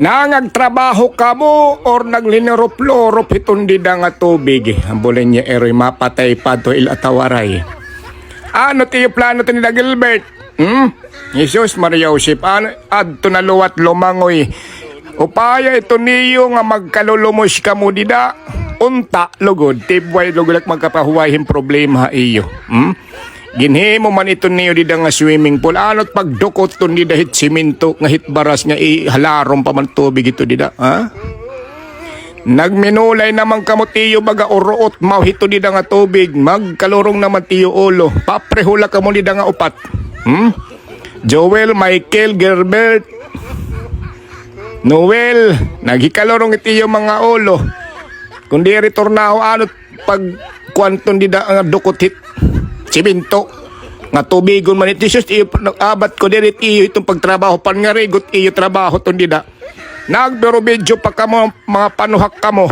Nangagtrabaho ka mo or naglinirup-lurup itong dida nga tubig. Ambulan niya eroy mapatay pa to ilatawaray. Ano tiyo plano to ni Gilbert? Jesus Maria Josep, ano adto na luwat lumangoy. Upaya ito niyo nga magkalulumos ka mo dida. Unta lugod, tibway lugulak magkapahuwayhin problema iyo. Ginhi mo man ito niyo dida nga swimming pool. Ano't pagdukot to ni dahit simento nga hitbaras nga ihalarom pa man tubig ito dida. Ha? Nagminulay naman kamo tiyo baga uruot mauhito dida nga tubig. Magkalurong naman tiyo ulo. Paprehula kamo dida nga upat. Joel, Michael, Gerbert, Noel, naghikalurong itiyo mga ulo. Kundi retornaho ano't pag kwanton dida nga dukot hit. Simento nga tubigon man iti sus iyo abat ko dirit iyo itong pagtrabaho pan nga rigot iyo trabaho ton dida nagbero medyo pa kamo mga panuhak kamo